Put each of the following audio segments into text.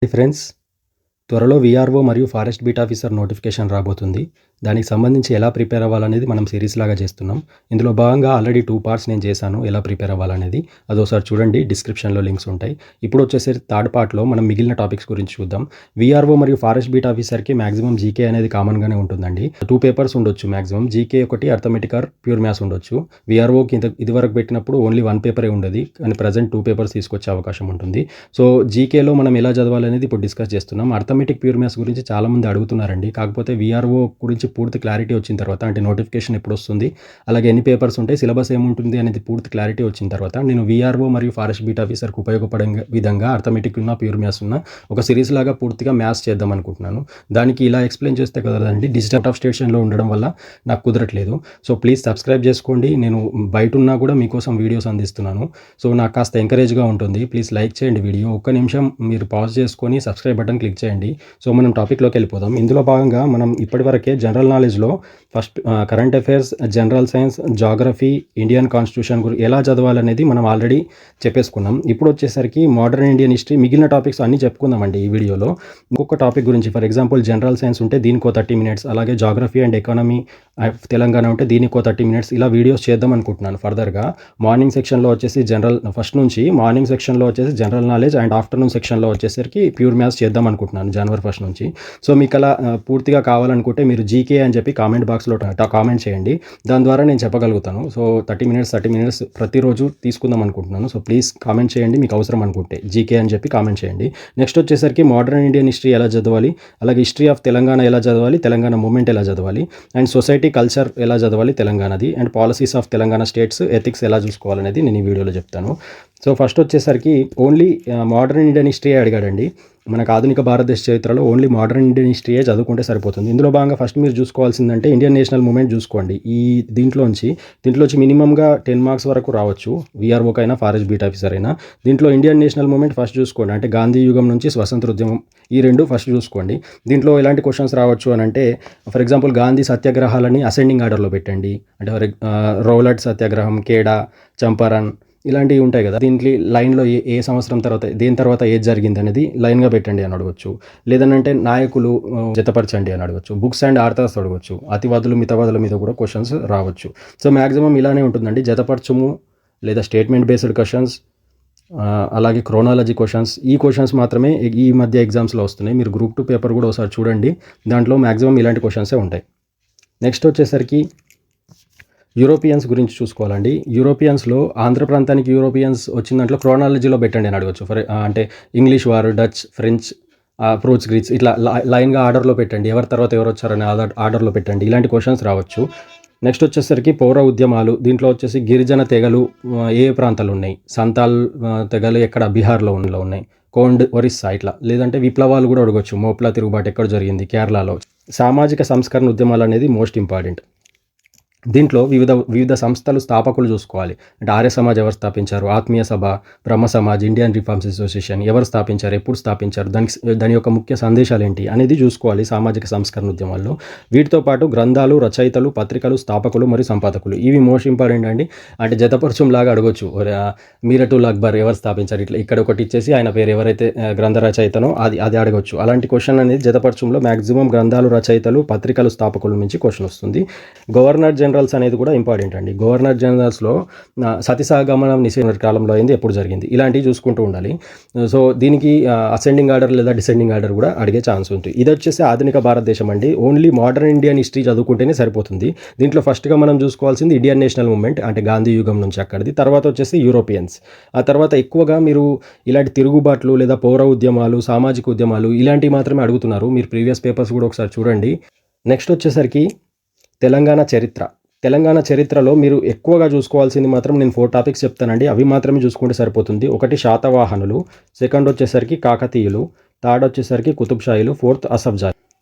Friends, త్వరలో VRO మరియు forest beat officer notification రాబోతుంది. దానికి సంబంధించి ఎలా ప్రిపేర్ అవ్వాలనేది మనం సిరీస్ లాగా చేస్తున్నాం. ఇందులో భాగంగా ఆల్రెడీ 2 పార్ట్స్ నేను చేశాను ఎలా ప్రిపేర్ అవ్వాలనేది. అదోసారి చూడండి, డిస్క్రిప్షన్లో లింక్స్ ఉంటాయి. ఇప్పుడు వచ్చేసరికి థర్డ్ పార్ట్లో మనం మిగిలిన టాపిక్స్ గురించి చూద్దాం. వీఆర్ఓ మరియు ఫారెస్ట్ బీట్ ఆఫీసర్కి మాక్సిమం జీకే అనేది కామన్గానే ఉంటుందండి. 2 పేపర్స్ ఉండొచ్చు మాక్సిమం. జీకే ఒకటి, అర్థమెటిక్ ఆర్ ప్యూర్ మ్యాథ్స్ ఉండొచ్చు. వీఆర్ఓకి ఇదివరకు పెట్టినప్పుడు ఓన్లీ 1 పేపరే ఉండేది, కానీ ప్రజెంట్ 2 పేపర్స్ తీసుకొచ్చే అవకాశం ఉంటుంది. సో జీకేలో మనం ఎలా చదవాలనేది ఇప్పుడు డిస్కస్ చేస్తున్నాం. అర్థమెటిక్ ప్యూర్ మ్యాథ్స్ గురించి చాలామంది అడుగుతున్నారండి. కాకపోతే వీఆర్ఓ గురించి పూర్తి క్లారిటీ వచ్చిన తర్వాత, అంటే నోటిఫికేషన్ ఎప్పుడు వస్తుంది, అలాగే ఎన్ని పేపర్స్ ఉంటాయి, సిలబస్ ఏముంటుంది అనేది పూర్తి క్లారిటీ వచ్చిన తర్వాత నేను వీఆర్ఓ మరియు ఫారెస్ట్ బీట్ ఆఫీసర్కి ఉపయోగపడే విధంగా అర్థమెటిక్ ఉన్న ప్యూర్ మ్యాథ్స్ ఉన్న ఒక సిరీస్ లాగా పూర్తిగా మ్యాథ్స్ చేద్దాం అనుకుంటున్నాను. దానికి ఇలా ఎక్స్ప్లెయిన్ చేస్తే కదండి, డిజిటల్ ఆఫ్ స్టేషన్లో ఉండడం వల్ల నాకు కుదరట్లేదు. సో ప్లీజ్ సబ్స్క్రైబ్ చేసుకోండి. నేను బయట ఉన్నా కూడా మీకోసం వీడియోస్ అందిస్తున్నాను. సో నాకు కాస్త ఎంకరేజ్గా ఉంటుంది. ప్లీజ్ లైక్ చేయండి వీడియో. ఒక్క నిమిషం మీరు పాజ్ చేసుకొని సబ్స్క్రైబ్ బటన్ క్లిక్ చేయండి. సో మనం టాపిక్లోకి వెళ్ళిపోదాం. ఇందులో భాగంగా మనం ఇప్పటివరకే జనరల్ నాలెడ్జ్లో first current affairs, general science, geography, Indian constitution ఎలా చదవాలనేది మనం ఆల్రెడీ చెప్పేసుకున్నాం. ఇప్పుడు వచ్చేసరికి మోడర్న్ ఇండియన్ హిస్టరీ, మిగిలిన టాపిక్స్ అన్నీ చెప్పుకుందామండి ఈ వీడియోలో. ఇంకొక టాపిక్ గురించి, ఫర్ ఎగ్జాంపుల్ జనరల్ సైన్స్ ఉంటే దీనికో 30 minutes, అలాగే జాగ్రఫీ అండ్ ఎకానమీ తెలంగాణ ఉంటే దీనికో 30 minutes, ఇలా వీడియోస్ చేద్దాం అనుకుంటున్నాను. ఫర్దర్గా మార్నింగ్ సెక్షన్లో వచ్చేసి ఫస్ట్ నుంచి మార్నింగ్ సెక్షన్లో వచ్చేసి జనరల్ నాలెడ్జ్ అండ్ ఆఫ్టర్నూన్ సెక్షన్లో వచ్చేసరికి ప్యూర్ మ్యాథ్స్ చేద్దాం అనుకుంటున్నాను January 1st నుంచి. సో మీకు అలా పూర్తిగా కావాలనుకుంటే మీరు జీకే అని చెప్పి కామెంట్ బాక్స్లో కామెంట్ చేయండి. దాని ద్వారా నేను చెప్పగలుగుతాను. సో 30 minutes ప్రతిరోజు తీసుకుందాం అనుకుంటున్నాను. సో ప్లీజ్ కామెంట్ చేయండి మీకు అవసరం అనుకుంటే, జీకే అని చెప్పి కామెంట్ చేయండి. నెక్స్ట్ వచ్చేసరికి మోడర్న్ ఇండియన్ హిస్టరీ ఎలా చదవాలి, అలాగే హిస్టరీ ఆఫ్ తెలంగాణ ఎలా చదవాలి, తెలంగాణ మూమెంట్ ఎలా చదవాలి, అండ్ సొసైటీ కల్చర్ ఎలా చదవాలి తెలంగాణది, and policies of Telangana states, ethics ఎలా చూసుకోవాలనేది నేను ఈ వీడియోలో చెప్తాను. సో ఫస్ట్ వచ్చేసరికి ఓన్లీ మోడర్న్ ఇండియన్ హిస్టరీ అడిగాడండి. మనకు ఆధునిక భారతదేశ చరిత్రలో ఓన్లీ మోడర్న్ ఇండియన్ హిస్టరీయే చదువుకుంటే సరిపోతుంది. ఇందులో భాగంగా ఫస్ట్ మీరు చూసుకోవాల్సిందంటే ఇండియన్ నేషనల్ మూమెంట్ చూసుకోండి. దీంట్లోంచి మినిమంగా 10 marks వరకు రావచ్చు, వీఆర్ఓకైనా ఫారెస్ట్ బీట్ ఆఫీసర్ అయినా. దీంట్లో ఇండియన్ నేషనల్ మూమెంట్ ఫస్ట్ చూసుకోండి, అంటే గాంధీ యుగం నుంచి స్వతంత్రోద్యమం, ఈ రెండు ఫస్ట్ చూసుకోండి. దీంట్లో ఎలాంటి క్వశ్చన్స్ రావచ్చు అని అంటే, ఫర్ ఎగ్జాంపుల్ గాంధీ సత్యాగ్రహాలని అసెండింగ్ ఆర్డర్లో పెట్టండి. అంటే రౌలట్ సత్యాగ్రహం, కేడా, చంపారన్ ఇలాంటివి ఉంటాయి కదా. దీంట్లో లైన్లో ఏ సంవత్సరం తర్వాత దేని తర్వాత ఏది జరిగింది అనేది లైన్గా పెట్టండి అని అడగవచ్చు. లేదనంటే నాయకులు జతపరచండి అని అడగవచ్చు. బుక్స్ అండ్ ఆర్థర్స్ అడగవచ్చు. అతివాదులు మితవాదుల మీద కూడా క్వశ్చన్స్ రావచ్చు. సో మ్యాక్సిమం ఇలానే ఉంటుందండి. జతపరచుము లేదా స్టేట్మెంట్ బేస్డ్ క్వశ్చన్స్, అలాగే క్రోనాలజీ క్వశ్చన్స్, ఈ క్వశ్చన్స్ మాత్రమే ఈ మధ్య ఎగ్జామ్స్లో వస్తున్నాయి. మీరు Group 2 పేపర్ కూడా ఒకసారి చూడండి, దాంట్లో మ్యాక్సిమం ఇలాంటి క్వశ్చన్సే ఉంటాయి. నెక్స్ట్ వచ్చేసరికి యూరోపియన్స్ గురించి చూసుకోవాలండి. యూరోపియన్స్లో ఆంధ్ర ప్రాంతానికి యూరోపియన్స్ వచ్చిన దాంట్లో క్రోనాలజీలో పెట్టండి అని అడగచ్చు. అంటే ఇంగ్లీష్ వారు, డచ్, ఫ్రెంచ్, పోర్చుగీస్ ఇట్లా లైన్గా ఆర్డర్లో పెట్టండి. ఎవరి తర్వాత ఎవరు వచ్చారని ఆర్డర్లో పెట్టండి. ఇలాంటి క్వశ్చన్స్ రావచ్చు. నెక్స్ట్ వచ్చేసరికి పౌర ఉద్యమాలు. దీంట్లో వచ్చేసి గిరిజన తెగలు ఏ ప్రాంతాలు ఉన్నాయి, సంతాల్ తెగలు ఎక్కడ, బీహార్లో ఉన్నాయి, కోండ్, ఒరిస్సా ఇట్లా. లేదంటే విప్లవాలు కూడా అడగచ్చు. మోప్లా తిరుగుబాటు ఎక్కడ జరిగింది, కేరళలో. సామాజిక సంస్కరణ ఉద్యమాలు అనేది మోస్ట్ ఇంపార్టెంట్. దీంట్లో వివిధ సంస్థలు స్థాపకులు చూసుకోవాలి. అంటే ఆర్య సమాజ్ ఎవరు స్థాపించారు, ఆత్మీయ సభ, బ్రహ్మ సమాజ్, ఇండియన్ రిఫార్మ్స్ అసోసియేషన్ ఎవరు స్థాపించారు, ఎప్పుడు స్థాపించారు, దాని యొక్క ముఖ్య సందేశాలు ఏంటి అనేది చూసుకోవాలి సామాజిక సంస్కరణ ఉద్యమాల్లో. వీటితో పాటు గ్రంథాలు, రచయితలు, పత్రికలు, స్థాపకులు మరియు సంపాదకులు, ఇవి మోస్ట్ ఇంపార్టెంట్ అండి. అంటే జతపరచం లాగా అడగొచ్చు. మీరటుల్ అక్బర్ ఎవరు స్థాపించారు, ఇట్లా ఇక్కడ ఒకటి ఇచ్చేసి ఆయన పేరు ఎవరైతే గ్రంథ రచయితనో అది అడగొచ్చు. అలాంటి క్వశ్చన్ అనేది జతపరచంలో మ్యాక్సిమం గ్రంథాలు, రచయితలు, పత్రికలు, స్థాపకుల నుంచి క్వశ్చన్ వస్తుంది. గవర్నర్ జనరల్స్ అనేది కూడా ఇంపార్టెంట్ అండి. గవర్నర్ జనరల్స్లో సతీసహగమనం నిషేధ కాలంలో అయింది, ఎప్పుడు జరిగింది, ఇలాంటివి చూసుకుంటూ ఉండాలి. సో దీనికి అసెండింగ్ ఆర్డర్ లేదా డిసెండింగ్ ఆర్డర్ కూడా అడిగే ఛాన్స్ ఉంటుంది. ఇది వచ్చేసి ఆధునిక భారతదేశం అండి. ఓన్లీ మోడర్న్ ఇండియన్ హిస్టరీ చదువుకుంటేనే సరిపోతుంది. దీంట్లో ఫస్ట్గా మనం చూసుకోవాల్సింది ఇండియన్ నేషనల్ మూమెంట్, అంటే గాంధీ యుగం నుంచి అక్కడిది. తర్వాత వచ్చేసి యూరోపియన్స్. ఆ తర్వాత ఎక్కువగా మీరు ఇలాంటి తిరుగుబాట్లు లేదా పౌర ఉద్యమాలు, సామాజిక ఉద్యమాలు ఇలాంటివి మాత్రమే అడుగుతున్నారు. మీరు ప్రీవియస్ పేపర్స్ కూడా ఒకసారి చూడండి. నెక్స్ట్ వచ్చేసరికి తెలంగాణ చరిత్రలో మీరు ఎక్కువగా చూసుకోవాల్సింది మాత్రం నేను 4 టాపిక్స్ చెప్తానండి. అవి మాత్రమే చూసుకుంటే సరిపోతుంది. ఒకటి శాతవాహనులు, సెకండ్ వచ్చేసరికి కాకతీయులు, థర్డ్ వచ్చేసరికి కుతుబ్షాహీలు, ఫోర్త్ అసఫ్ జాహీ.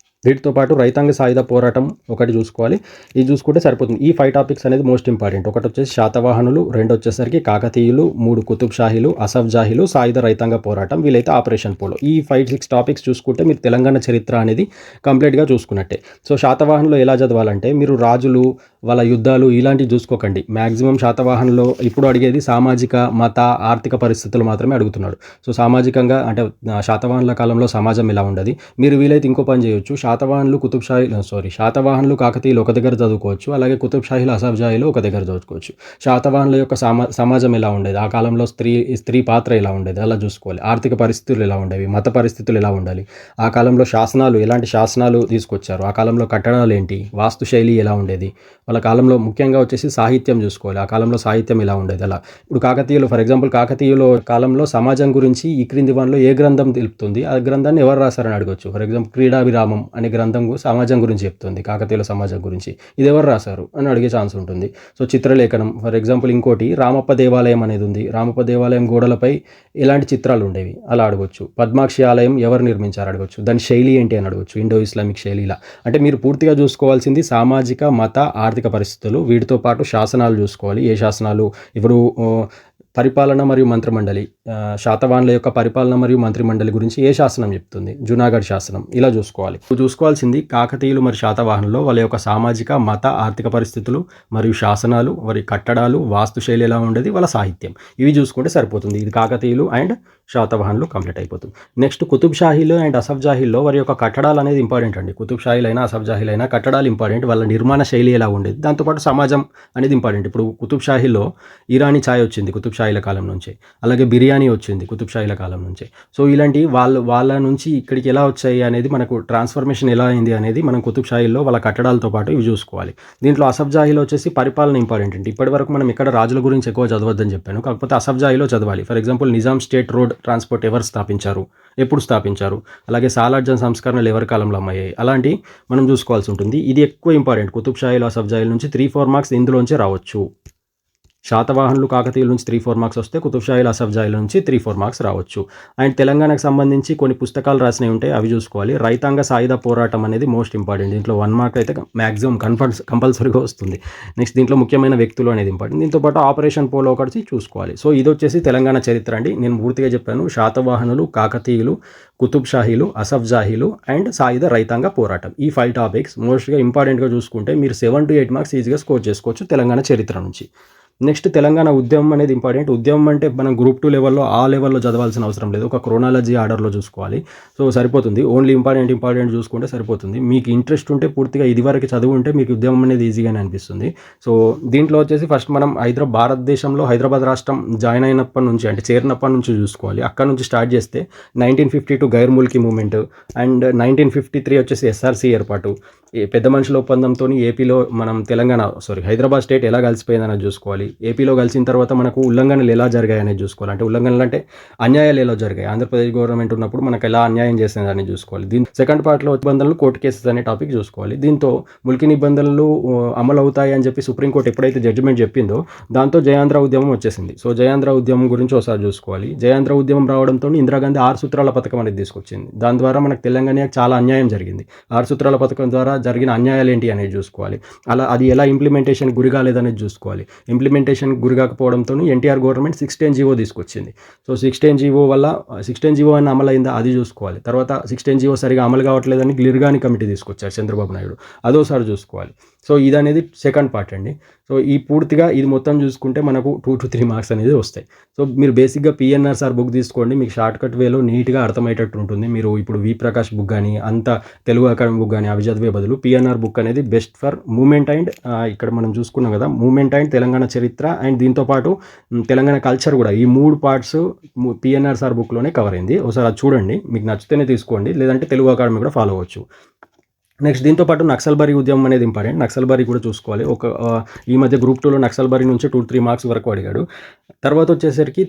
వీటితో పాటు రైతాంగ సాయుధ పోరాటం ఒకటి చూసుకోవాలి. ఇది చూసుకుంటే సరిపోతుంది. ఈ 5 టాపిక్స్ అనేది మోస్ట్ ఇంపార్టెంట్. ఒకటి వచ్చేసి శాతవాహనులు, 2 వచ్చేసరికి కాకతీయులు, 3 కుతుబ్ షాహీలు, అసఫ్ జాహీలు, సాయుధ రైతాంగ పోరాటం, వీలైతే ఆపరేషన్ పోలో. ఈ 5-6 టాపిక్స్ చూసుకుంటే మీరు తెలంగాణ చరిత్ర అనేది కంప్లీట్గా చూసుకున్నట్టే. సో శాతవాహనులు ఎలా చదవాలంటే మీరు రాజులు, వాళ్ళ యుద్ధాలు ఇలాంటివి చూసుకోకండి. మ్యాక్సిమం శాతవాహనులో ఇప్పుడు అడిగేది సామాజిక, మత, ఆర్థిక పరిస్థితులు మాత్రమే అడుగుతున్నాడు. సో సామాజికంగా అంటే శాతవాహనుల కాలంలో సమాజం ఎలా ఉండదు. మీరు వీలైతే ఇంకో పని చేయొచ్చు. శాతవాహనులు కాకతీయులు ఒక దగ్గర చదువుకోవచ్చు. అలాగే కుతుబ్ షాహీలు, అసఫ్ జాహీలు ఒక దగ్గర చదువుకోవచ్చు. శాతవాహనుల యొక్క సమాజం ఎలా ఉండేది, ఆ కాలంలో స్త్రీ పాత్ర ఎలా ఉండేది అలా చూసుకోవాలి. ఆర్థిక పరిస్థితులు ఎలా ఉండేవి, మత పరిస్థితులు ఎలా ఉండాలి, ఆ కాలంలో ఎలాంటి శాసనాలు తీసుకొచ్చారు, ఆ కాలంలో కట్టడాలు ఏంటి, వాస్తు శైలి ఎలా ఉండేది, వాళ్ళ కాలంలో ముఖ్యంగా వచ్చేసి సాహిత్యం చూసుకోవాలి. ఆ కాలంలో సాహిత్యం ఎలా ఉండేది అలా. ఇప్పుడు కాకతీయులు ఫర్ ఎగ్జాంపుల్ కాకతీయుల కాలంలో సమాజం గురించి ఈ క్రింది వానిలో ఏ గ్రంథం తెలుపుతుంది, ఆ గ్రంథాన్ని ఎవరు రాశారని అడగవచ్చు. ఫర్ ఎగ్జాంపుల్ క్రీడా విరామం అనే గ్రంథం సమాజం గురించి చెప్తుంది, కాకతీయుల సమాజం గురించి. ఇది ఎవరు రాశారు అని అడిగే ఛాన్స్ ఉంటుంది. సో చిత్రలేఖనం ఫర్ ఎగ్జాంపుల్ ఇంకోటి రామప్ప దేవాలయం అనేది ఉంది. రామప్ప దేవాలయం గోడలపై ఎలాంటి చిత్రాలు ఉండేవి అలా అడగవచ్చు. పద్మాక్షి ఆలయం ఎవరు నిర్మించారు అడగవచ్చు. దాని శైలి ఏంటి అని అడగవచ్చు. ఇండో ఇస్లామిక్ శైలి ఇలా. అంటే మీరు పూర్తిగా చూసుకోవాల్సింది సామాజిక, మత, ఆర్థిక పరిస్థితులు. వీటితో పాటు శాసనాలు చూసుకోవాలి. ఏ శాసనాలు ఇప్పుడు పరిపాలన మరియు మంత్రిమండలి, శాతవాహనుల యొక్క పరిపాలన మరియు మంత్రిమండలి గురించి ఏ శాసనం చెప్తుంది, జునాగఢ్ శాసనం. ఇలా చూసుకోవాలి. చూసుకోవాల్సింది కాకతీయులు మరియు శాతవాహనుల్లో వాళ్ళ యొక్క సామాజిక, మత, ఆర్థిక పరిస్థితులు మరియు శాసనాలు, వారి కట్టడాలు, వాస్తుశైలి ఎలా ఉండేది, వాళ్ళ సాహిత్యం. ఇవి చూసుకుంటే సరిపోతుంది. ఇది కాకతీయులు అండ్ శాతవాహనులు కంప్లీట్ అయిపోతుంది. నెక్స్ట్ కుతుబ్ షాహీలు అండ్ అసఫ్ జాహీల్లో వారి యొక్క కట్టడాలు అనేది ఇంపార్టెంట్ అండి. కుతుబ్ షాహీలైనా అసఫ్ జాహీలైనా కట్టడాలు ఇంపార్టెంట్. వాళ్ళ నిర్మాణ శైలి ఎలా ఉండేది, దాంతోపాటు సమాజం అనేది ఇంపార్టెంట్. ఇప్పుడు కుతుబ్ షాహీలో ఇరానీ ఛాయ్ వచ్చింది కుతుబ్ షాహీల కాలం నుంచే. అలాగే బిర్యానీ వచ్చింది కుతుబ్ షాహీల కాలం నుంచే. సో ఇలాంటి వాళ్ళ నుంచి ఇక్కడికి ఎలా వచ్చాయి అనేది మనకు ట్రాన్స్ఫర్మేషన్ ఎలా అయింది అనేది మనం కుతుబ్ షాహీల్లో వాళ్ళ కట్టడాలతో పాటు ఇవి చూసుకోవాలి. దీంట్లో అసఫ్ జాహీలో వచ్చేసి పరిపాలన ఇంపార్టెంట్ అండి. ఇప్పటి వరకు మనం ఇక్కడ రాజుల గురించి ఎక్కువ చదవద్దని చెప్పాను, కాకపోతే అసఫ్ జాహీలో చదవాలి. For example Nizam state road transport ఎవరు స్థాపించారు, ఎప్పుడు స్థాపించారు, అలాగే సాలార్జంగ్ సంస్కరణలు ఎవరి కాలంలో అమ్మాయి, అలాంటి మనం చూసుకోవాల్సి ఉంటుంది. ఇది ఎక్కువ ఇంపార్టెంట్. కుతుబ్ షాహీలు, అసఫ్ జాహీల నుంచి 3-4 మార్క్స్ ఇందులోంచే రావచ్చు. శాతవాహనులు, కాకతీయుల నుంచి 3-4 మార్క్స్ వస్తే కుతుబ్ షాహీలు, అసఫ్ జాహీల నుంచి 3-4 మార్క్స్ రావచ్చు. అండ్ తెలంగాణకు సంబంధించి కొన్ని పుస్తకాలు రాసినవి ఉంటాయి, అవి చూసుకోవాలి. రైతాంగ సాయుధ పోరాటం అనేది మోస్ట్ ఇంపార్టెంట్. దీంట్లో 1 మార్క్ అయితే మ్యాక్సిమం కంపల్సరీగా వస్తుంది. నెక్స్ట్ దీంట్లో ముఖ్యమైన వ్యక్తులు అనేది ఇంపార్టెంట్. దీంతో పాటు ఆపరేషన్ పోలో ఒకటి చూసుకోవాలి. సో ఇది వచ్చేసి తెలంగాణ చరిత్ర అండి. నేను పూర్తిగా చెప్పాను. శాతవాహనులు, కాకతీయులు, కుతుబ్ షాహీలు, అసఫ్ జాహీలు అండ్ సాయుధ రైతాంగ పోరాటం. ఈ 5 టాపిక్స్ మోస్ట్గా ఇంపార్టెంట్గా చూసుకుంటే మీరు 7-8 మార్క్స్ ఈజీగా స్కోర్ చేసుకోవచ్చు తెలంగాణ చరిత్ర నుంచి. నెక్స్ట్ తెలంగాణ ఉద్యమం అనేది ఇంపార్టెంట్. ఉద్యమం అంటే మనం గ్రూప్ 2 లెవెల్లో ఆ లెవెల్లో చదవాల్సిన అవసరం లేదు. ఒక క్రోనాలజీ ఆర్డర్లో చూసుకోవాలి. సో సరిపోతుంది. ఓన్లీ ఇంపార్టెంట్ చూసుకుంటే సరిపోతుంది. మీకు ఇంట్రెస్ట్ ఉంటే పూర్తిగా ఇదివరకు చదువు ఉంటే మీకు ఉద్యమం అనేది ఈజీగానే అనిపిస్తుంది. సో దీంట్లో వచ్చేసి ఫస్ట్ మనం భారతదేశంలో హైదరాబాద్ రాష్ట్రం జాయిన్ అయినప్పటి నుంచి అంటే చేరినప్పటి నుంచి చూసుకోవాలి. అక్కడ నుంచి స్టార్ట్ చేస్తే 1952 గైర్ ముల్కీ మూవ్మెంట్ అండ్ 1953 వచ్చేసి ఎస్ఆర్సీ ఏర్పాటు, పెద్ద మనుషుల ఒప్పందంతో ఏపీలో మనం హైదరాబాద్ స్టేట్ ఎలా కలిసిపోయిందనేది చూసుకోవాలి. ఏపీలో కలిసిన తర్వాత మనకు ఉల్లంఘనలు ఎలా జరిగాయి అనేది చూసుకోవాలి. అంటే ఉల్లంఘనలు అంటే అన్యాయాలు ఎలా జరిగాయి, ఆంధ్రప్రదేశ్ గవర్నమెంట్ ఉన్నప్పుడు మనకు ఎలా అన్యాయం చేసింది అనేది చూసుకోవాలి. దీని సెకండ్ పార్ట్లో నిబంధనలు, కోర్టు కేసెస్ అనే టాపిక్ చూసుకోవాలి. దీంతో ముల్కీ నిబంధనలు అమలు అవుతాయి అని చెప్పి సుప్రీంకోర్టు ఎప్పుడైతే జడ్జిమెంట్ చెప్పిందో దాంతో జయాంధ్ర ఉద్యమం వచ్చేసింది. సో జయాంధ్ర ఉద్యమం గురించి ఒకసారి చూసుకోవాలి. జయాంధ్ర ఉద్యమం రావడంతో ఇందిరాగాంధీ 6 సూత్రాల పథకం అనేది తీసుకొచ్చింది. దాని ద్వారా మనకు తెలంగాణకి చాలా అన్యాయం జరిగింది. 6 సూత్రాల పథకం ద్వారా జరిగిన అన్యాయాలు ఏంటి అనేది చూసుకోవాలి. అది ఎలా ఇంప్లిమెంటేషన్ గురి కాలేదనేది చూసుకోవాలి. ఇంప్లిమెంటేషన్ గురి కాకపోవడంతో ఎన్టీఆర్ గవర్నమెంట్ 610 జీవో తీసుకొచ్చింది. సో 610 జీవో వల్ల 610 జీవో అని అమలు అయిందా అది చూసుకోవాలి. తర్వాత 610 జీవో సరిగా అమలు కావట్లేదని గిర్గాని కమిటీ తీసుకొచ్చారు చంద్రబాబు నాయుడు, అదోసారి చూసుకోవాలి. సో ఇది అనేది సెకండ్ పార్ట్ అండి. సో ఈ పూర్తిగా ఇది మొత్తం చూసుకుంటే మనకు 2-3 మార్క్స్ అనేది వస్తాయి. సో మీరు బేసిక్గా పిఎన్ఆర్ సార్ బుక్ తీసుకోండి, మీకు షార్ట్ కట్ వేలో నీట్గా అర్థమయ్యేటట్టు ఉంటుంది. మీరు ఇప్పుడు వి ప్రకాష్ బుక్ కానీ అంత తెలుగు అకాడమీ బుక్ కానీ అవి చదివే బదులు పిఎన్ఆర్ బుక్ అనేది బెస్ట్ ఫర్ మూమెంట్ అండ్ ఇక్కడ మనం చూసుకున్నాం కదా మూమెంట్ అండ్ తెలంగాణ చరిత్ర అండ్ దీంతోపాటు తెలంగాణ కల్చర్ కూడా, ఈ 3 పార్ట్స్ పిఎన్ఆర్ సార్ బుక్లోనే కవర్ అయింది. ఒకసారి అది చూడండి, మీకు నచ్చితేనే తీసుకోండి, లేదంటే తెలుగు అకాడమీ కూడా ఫాలో అవ్వచ్చు. నెక్స్ట్ దీంతోపాటు నక్సల్బరీ ఉద్యమం అనేది ఇంపార్టెంట్. నక్సల్బరీ కూడా చూసుకోవాలి. ఈ మధ్య గ్రూప్ 2లో నక్సల్బరీ నుంచి 2-3 మార్క్స్ వరకు అడిగాడు. తర్వాత వచ్చేసరికి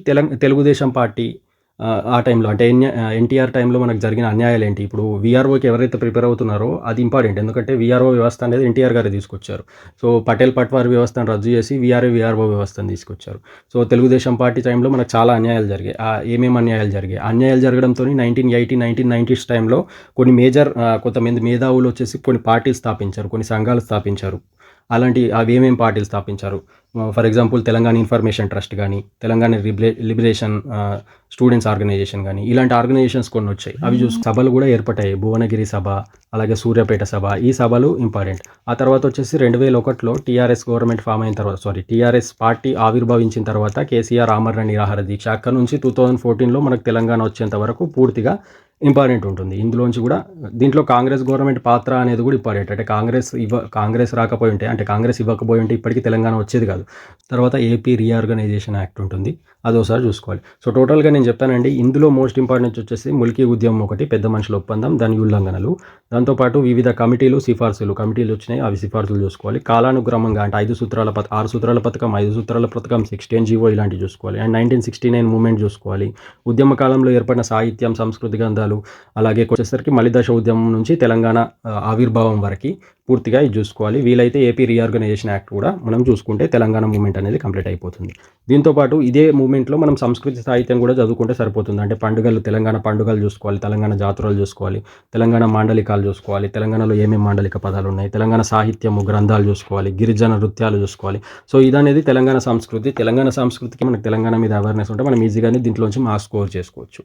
తెలుగుదేశం పార్టీ, ఆ టైంలో అంటే ఎన్టీఆర్ టైంలో మనకు జరిగిన అన్యాయాలేంటి? ఇప్పుడు వీఆర్ఓకి ఎవరైతే ప్రిపేర్ అవుతున్నారో అది ఇంపార్టెంట్. ఎందుకంటే వీఆర్ఓ వ్యవస్థ అనేది ఎన్టీఆర్ గారే తీసుకొచ్చారు. సో, పటేల్ పట్వారీ వ్యవస్థను రద్దు చేసి వీఆర్ఓ వ్యవస్థను తీసుకొచ్చారు. సో, తెలుగుదేశం పార్టీ టైంలో మనకు చాలా అన్యాయాలు జరిగాయి. ఏమేమి అన్యాయాలు జరిగాయి? అన్యాయాలు జరగడంతోని 1990s టైంలో కొన్ని కొంతమంది మేధావులొచ్చేసి కొన్ని పార్టీలు స్థాపించారు. కొన్ని సంఘాలు స్థాపించారు. అవేమేం పార్టీలు స్థాపించారు? For example Telangana information trust గానీ, తెలంగాణ లిబరేషన్ స్టూడెంట్స్ ఆర్గనైజేషన్ గానీ, ఇలాంటి ఆర్గనైజేషన్స్ కొన్నొచ్చాయి. అవి సభలు గూడా ఏర్పడ్డాయి. భువనగిరి సభ, అలాగే సూర్యాపేట సభ, ఈ సభలు ఇంపార్టెంట్. ఆ తర్వాత వచ్చేసి 2001లో టీఆర్ఎస్ గవర్నమెంట్ ఫామ్ అయిన తర్వాత టీఆర్ఎస్ పార్టీ ఆవిర్భవించిన తర్వాత కేసీఆర్ ఆమరణ నిరాహార దీక్ష. అక్కడి నుంచి 2014లో మనకు తెలంగాణ వచ్చేంత వరకు పూర్తిగా ఇంపార్టెంట్ ఉంటుంది. ఇందులోంచి కూడా దీంట్లో కాంగ్రెస్ గవర్నమెంట్ పాత్ర అనేది కూడా ఇంపార్టెంట్. అంటే కాంగ్రెస్ రాకపోయి ఉంటే, అంటే కాంగ్రెస్ ఇవ్వకపోయి ఉంటే ఇప్పటికీ తెలంగాణ వచ్చేది కాదు. తర్వాత ఏపీ రీఆర్గనైజేషన్ యాక్ట్ ఉంటుంది. అదోసారి చూసుకోవాలి. సో, టోటల్‌గా నేను చెప్పానండి. ఇందులో మోస్ట్ ఇంపార్టెన్స్ వచ్చేసి ముల్కీ ఉద్యమం ఒకటి, పెద్ద మనుషుల ఒప్పందం, దాని ఉల్లంఘనలు. దాంతోపాటు వివిధ కమిటీలు వచ్చినాయి. అవి సిఫార్సులు చూసుకోవాలి. కాలానుక్రమంగా అంటే 6 సూత్రాల పథకం, 5 సూత్రాల పథకం, 16 జీవో ఇలాంటివి చూసుకోవాలి. అండ్ 1969 మూవ్‌మెంట్ చూసుకోవాలి. ఉద్యమ కాలంలో ఏర్పడిన సాహిత్యం, సంస్కృతి గ్రంథాలు, అలాగే వచ్చేసరికి మలిదశ ఉద్యమం నుంచి తెలంగాణ ఆవిర్భావం వరకి పూర్తిగా ఇది చూసుకోవాలి. వీలైతే ఏపీ రీఆర్గనైజేషన్ యాక్ట్ కూడా మనం చూసుకుంటే తెలంగాణ మూవ్‌మెంట్ అనేది కంప్లీట్ అయిపోతుంది. దీంతోపాటు ఇదే మూవ్‌మెంట్‌లో మనం సంస్కృతి సాహిత్యం కూడా చదువుకుంటే సరిపోతుంది. అంటే తెలంగాణ పండుగలు చూసుకోవాలి, తెలంగాణ జాతరలు చూసుకోవాలి, తెలంగాణ మాండలికాలు చూసుకోవాలి, తెలంగాణలో ఏమేమి మాండలిక పదాలు ఉన్నాయి, తెలంగాణ సాహిత్యము గ్రంథాలు చూసుకోవాలి, గిరిజన నృత్యాలు చూసుకోవాలి. సో, ఇదనేది తెలంగాణ సంస్కృతి. తెలంగాణ సంస్కృతికి మనకు తెలంగాణ మీద అవేర్‌నెస్ ఉంటే మనం ఈజీగానే దీంట్లోంచి మార్క్స్ స్కోర్ చేసుకోవచ్చు.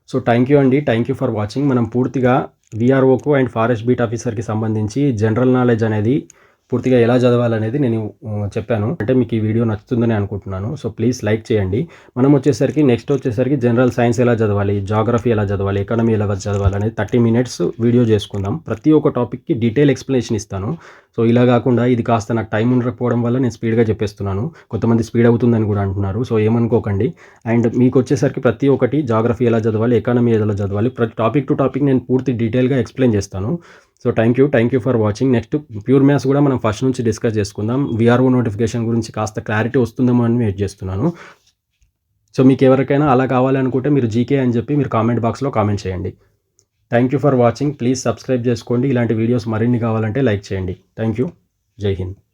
సో, థ్యాంక్ యూ అండి. Thank you for watching. మనం పూర్తిగా వీఆర్ఓకు అండ్ ఫారెస్ట్ బీట్ ఆఫీసర్‌కి సంబంధించి జనరల్ నాలెడ్జ్ అనేది పూర్తిగా ఎలా చదవాలనేది నేను చెప్పాను. అంటే మీకు ఈ వీడియో నచ్చుతుందని అనుకుంటున్నాను. సో, ప్లీజ్ లైక్ చేయండి. నెక్స్ట్ వచ్చేసరికి జనరల్ సైన్స్ ఎలా చదవాలి, జాగ్రఫీ ఎలా చదవాలి, ఎకానమీ ఎలా చదవాలి అనేది 30 మినిట్స్ వీడియో చేసుకుందాం. ప్రతి ఒక్క టాపిక్‌కి డీటెయిల్ ఎక్స్‌ప్లనేషన్ ఇస్తాను. సో, ఇలా కాకుండా ఇది కాస్త నాకు టైం ఉండకపోవడం వల్ల నేను స్పీడ్‌గా చెప్పేస్తున్నాను. కొంతమంది స్పీడ్ అవుతుందని కూడా అంటున్నారు. సో, ఏమనుకోకండి. అండ్ మీకు వచ్చేసరికి ప్రతి ఒక్కటి జాగ్రఫీ ఎలా చదవాలి, ఎకానమీ ఎలా చదవాలి, ప్రతి టాపిక్ టు టాపిక్ నేను పూర్తి డీటెయిల్‌గా ఎక్స్‌ప్లెయిన్ చేస్తాను. So, thank you for watching. Next pure maths కూడా మనం ఫస్ట్ నుంచి డిస్కస్ చేసుకుందాం. వీఆర్ఓ నోటిఫికేషన్ గురించి కాస్త క్లారిటీ వస్తుందేమో అని వెయిట్ చేస్తున్నాను. సో, మీకు ఎవరికైనా అలా కావాలనుకుంటే మీరు జీకే అని చెప్పి మీరు కామెంట్ బాక్స్‌లో కామెంట్ చేయండి. Thank you for watching. Please subscribe చేసుకోండి. ఇలాంటి వీడియోస్ మరిన్ని కావాలంటే లైక్ చేయండి. Thank you. జై హింద్.